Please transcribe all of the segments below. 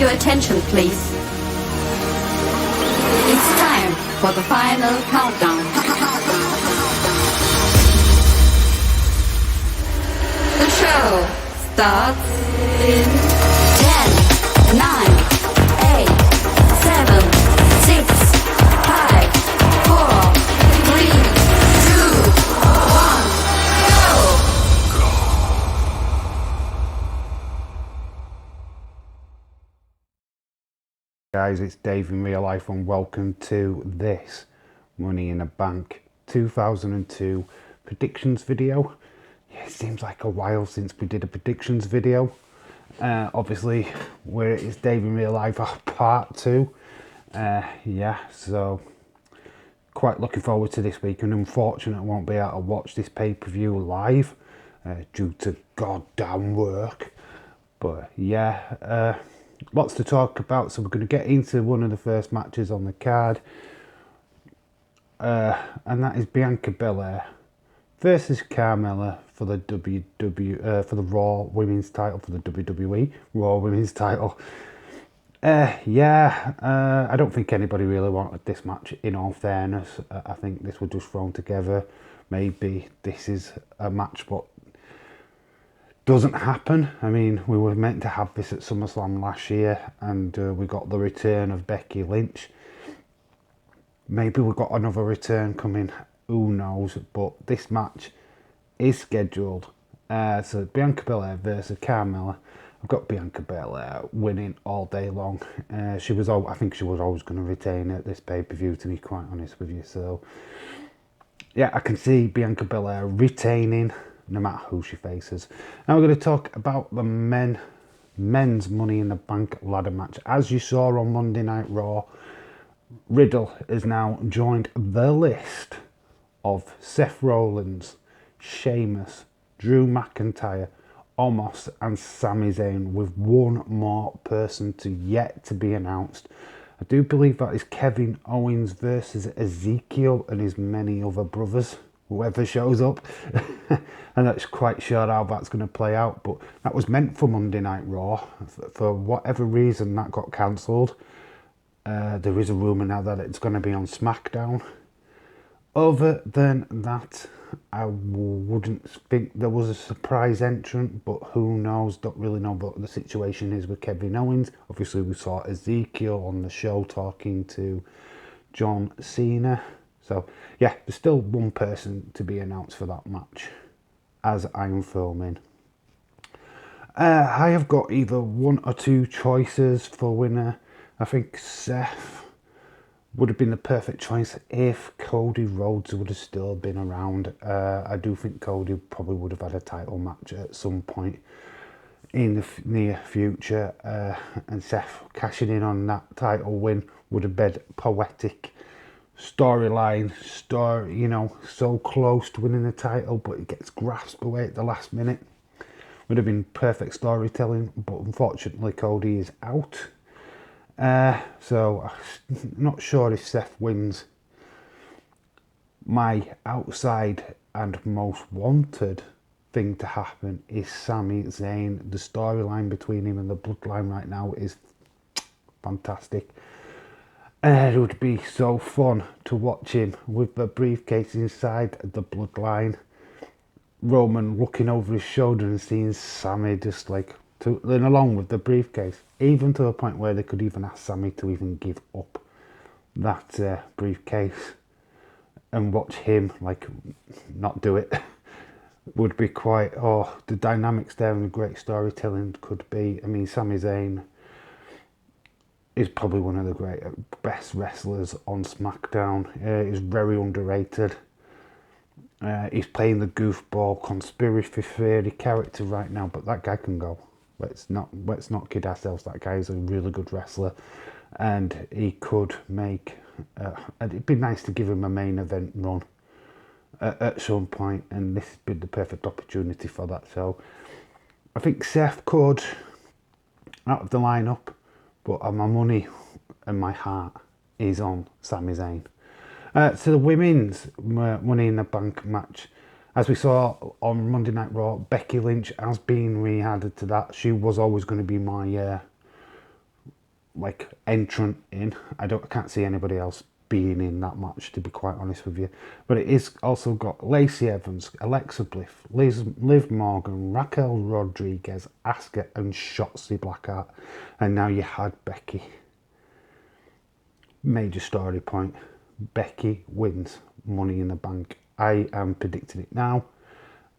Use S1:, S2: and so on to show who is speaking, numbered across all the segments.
S1: your attention, please. It's time for the final countdown. The show starts in 10, 9, 8, 7, 6, 5, 4, 3, 2, 1, go!
S2: Guys, it's Dave in real life and welcome to this Money in the Bank 2002 predictions video. Yeah, it seems like a while since we did a predictions video. Obviously, where it's Dave in real life part 2. So quite looking forward to this week, and unfortunately I won't be able to watch this pay-per-view live due to goddamn work. But yeah, lots to talk about, so we're going to get into one of the first matches on the card, and that is Bianca Belair versus Carmella for the for the Raw Women's title, for the WWE Raw Women's title. I don't think anybody really wanted this match, in all fairness. I think this was just thrown together. Maybe this is a match what doesn't happen. I mean, we were meant to have this at SummerSlam last year, and we got the return of Becky Lynch. Maybe we got another return coming, who knows, but this match is scheduled. So Bianca Belair versus Carmella. I've got Bianca Belair winning all day long. I think she was always going to retain at this pay-per-view, to be quite honest with you. So yeah, I can see Bianca Belair retaining no matter who she faces. Now we're going to talk about the men's Money in the Bank ladder match. As you saw on Monday Night Raw, Riddle has now joined the list of Seth Rollins, Sheamus, Drew McIntyre, Omos and Sami Zayn, with one more person yet to be announced. I do believe that is Kevin Owens versus Ezekiel and his many other brothers, whoever shows up. And that's quite sure how that's going to play out, but that was meant for Monday Night Raw. For whatever reason, that got cancelled. There is a rumour now that it's going to be on SmackDown. Other than that, I wouldn't think there was a surprise entrant, but who knows? Don't really know what the situation is with Kevin Owens. Obviously, we saw Ezekiel on the show talking to John Cena. So, yeah, there's still one person to be announced for that match as I'm filming. I have got either one or two choices for winner. I think Seth would have been the perfect choice if Cody Rhodes would have still been around. I do think Cody probably would have had a title match at some point in the near future, and Seth cashing in on that title win would have been poetic storyline, so close to winning the title, but it gets grasped away at the last minute. Would have been perfect storytelling, but unfortunately Cody is out. So I'm not sure if Seth wins. My outside and most wanted thing to happen is Sami Zayn. The storyline between him and the Bloodline right now is fantastic. It would be so fun to watch him with the briefcase inside the Bloodline. Roman looking over his shoulder and seeing Sami just like tootling along with the briefcase, even to a point where they could even ask Sami to even give up that briefcase and watch him like not do it. Would be quite, the dynamics there and the great storytelling could be. I mean, Sami Zayn is probably one of the best wrestlers on SmackDown. He's very underrated. He's playing the goofball conspiracy theory character right now, but that guy can go. Let's not kid ourselves. That guy is a really good wrestler, and he could make. It'd be nice to give him a main event run at some point, and this would be the perfect opportunity for that. So I think Seth could out of the lineup, but my money and my heart is on Sami Zayn. So the women's Money in the Bank match, as we saw on Monday Night Raw, Becky Lynch has been re-added to that. She was always going to be my like entrant in. I can't see anybody else being in that match, to be quite honest with you. But it is also got Lacey Evans, Alexa Bliss, Liv Morgan, Raquel Rodriguez, Asuka, and Shotzi Blackheart. And now you had Becky. Major story point. Becky wins Money in the Bank. I am predicting it now.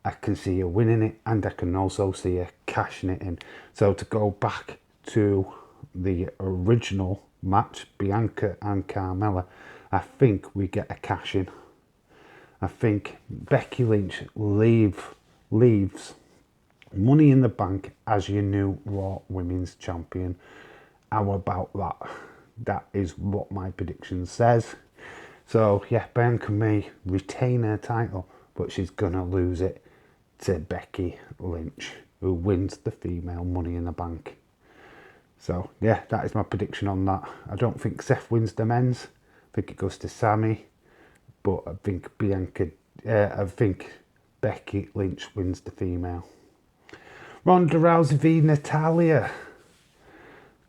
S2: I can see her winning it, and I can also see her cashing it in. So to go back to the original match, Bianca and Carmella, I think we get a cash in. I think Becky Lynch leaves Money in the Bank as your new Raw Women's Champion. How about that? That is what my prediction says. So yeah, Bianca may retain her title, but she's gonna lose it to Becky Lynch, who wins the female Money in the Bank. So yeah, that is my prediction on that. I don't think Seth wins the men's. I think it goes to Sammy, but I think Becky Lynch wins the female. Ronda Rousey v Natalya.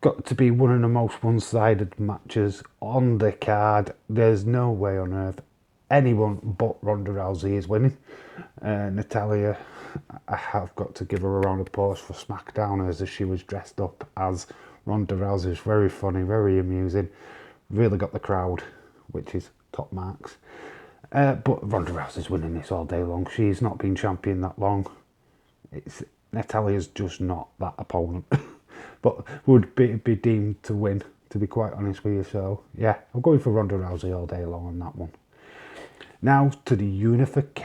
S2: Got to be one of the most one-sided matches on the card. There's no way on earth anyone but Ronda Rousey is winning. Natalya, I have got to give her a round of applause for SmackDown as she was dressed up as Ronda Rousey. It's very funny, very amusing. Really got the crowd, which is top marks. But Ronda Rousey's winning this all day long. She's not been champion that long. Natalya's just not that opponent. But would be deemed to win, to be quite honest with you. So yeah, I'm going for Ronda Rousey all day long on that one. Now to the Unified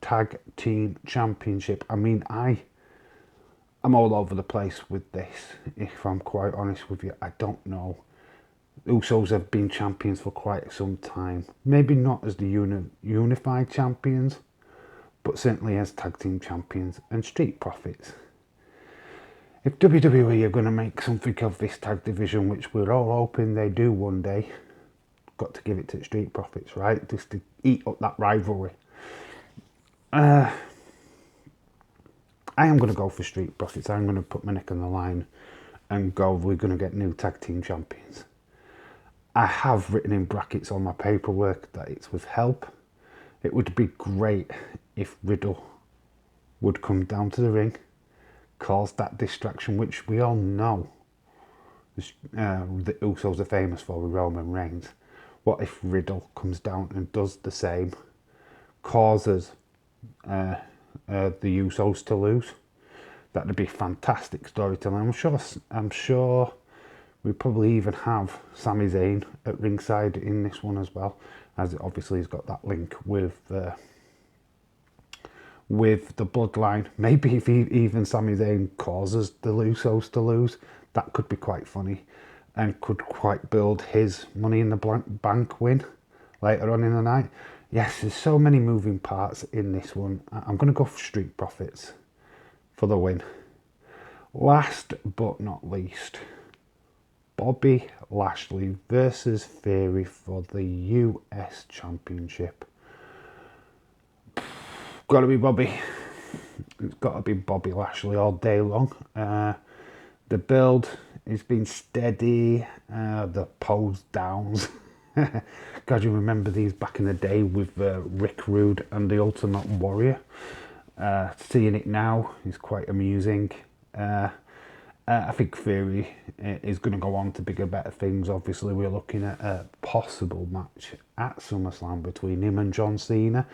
S2: Tag Team Championship. I mean, I'm all over the place with this, if I'm quite honest with you. I don't know. Usos have been champions for quite some time. Maybe not as the Unified Champions, but certainly as Tag Team Champions and Street Profits. If WWE are going to make something of this tag division, which we're all hoping they do one day, got to give it to Street Profits, right? Just to eat up that rivalry. I am going to go for Street Profits. I'm going to put my neck on the line and go, we're going to get new tag team champions. I have written in brackets on my paperwork that it's with help. It would be great if Riddle would come down to the ring, cause that distraction, which we all know the Usos are famous for with Roman Reigns. What if Riddle comes down and does the same, causes the Usos to lose? That would be fantastic storytelling. I'm sure we probably even have Sami Zayn at ringside in this one as well, as obviously he's got that link with the bloodline. Maybe if even Sami Zayn causes the Usos to lose, that could be quite funny and could quite build his Money in the Bank win later on in the night. Yes, there's so many moving parts in this one. I'm going to go for Street Profits for the win. Last but not least, Bobby Lashley versus Theory for the US Championship. Got to be Bobby. It's got to be Bobby Lashley all day long. The build has been steady. The pose downs. God, you remember these back in the day with Rick Rude and the Ultimate Warrior. Seeing it now is quite amusing. I think Theory is going to go on to bigger, better things. Obviously, we're looking at a possible match at SummerSlam between him and John Cena.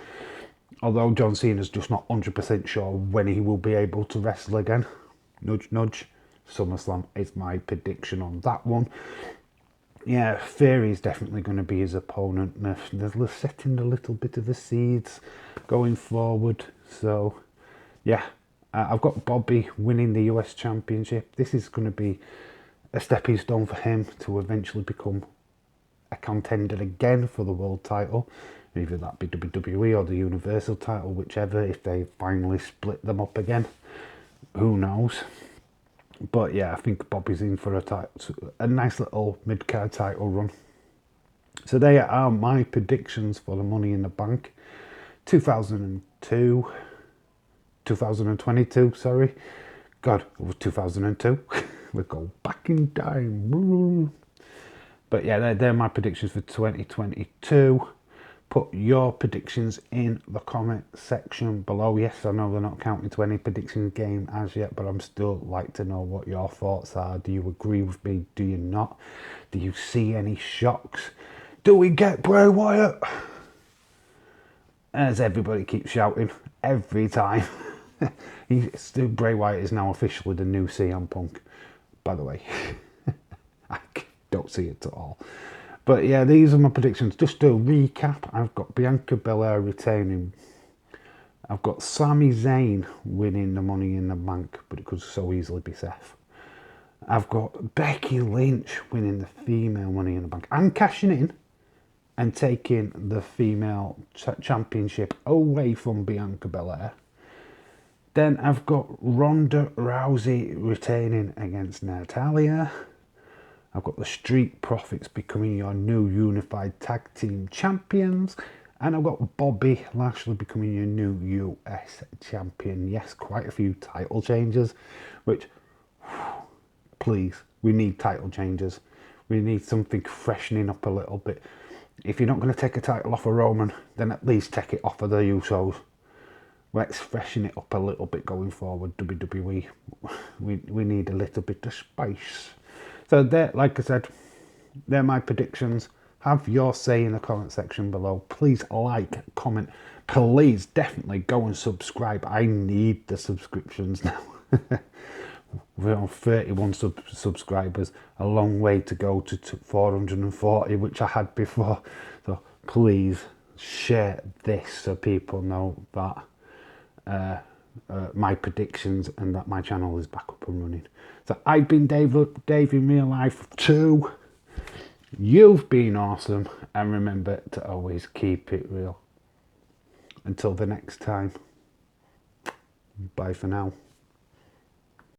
S2: Although John Cena's just not 100% sure when he will be able to wrestle again. Nudge, nudge. SummerSlam is my prediction on that one. Yeah, Theory is definitely going to be his opponent. They're setting a little bit of the seeds going forward. So, yeah, I've got Bobby winning the US Championship. This is going to be a stepping stone for him to eventually become a contender again for the world title. Either that be WWE or the Universal title, whichever, if they finally split them up again. Who knows? But yeah, I think Bobby's in for a nice little mid-card title run. So there are my predictions for the Money in the Bank 2022, sorry. God, it was 2002. We go back in time. But yeah, they're my predictions for 2022. Put your predictions in the comment section below. Yes, I know they're not counting to any prediction game as yet, but I'm still like to know what your thoughts are. Do you agree with me? Do you not? Do you see any shocks? Do we get Bray Wyatt? As everybody keeps shouting every time. Bray Wyatt is now officially the new CM Punk, by the way. I don't see it at all. But yeah, these are my predictions. Just to recap, I've got Bianca Belair retaining. I've got Sami Zayn winning the Money in the Bank, but it could so easily be Seth. I've got Becky Lynch winning the female Money in the Bank and cashing in and taking the female championship away from Bianca Belair. Then I've got Ronda Rousey retaining against Natalya. I've got the Street Profits becoming your new unified tag team champions. And I've got Bobby Lashley becoming your new US champion. Yes, quite a few title changes, which, please, we need title changes. We need something freshening up a little bit. If you're not going to take a title off of Roman, then at least take it off of the Usos. Let's freshen it up a little bit going forward, WWE. We need a little bit of spice. So there, like I said, they're my predictions. Have your say in the comment section below. Please like, comment. Please definitely go and subscribe. I need the subscriptions now. We're on 31 subscribers. A long way to go to 440, which I had before. So please share this so people know that my predictions and that my channel is back up and running. So I've been Dave in real life too. You've been awesome, and remember to always keep it real. Until the next time, bye for now.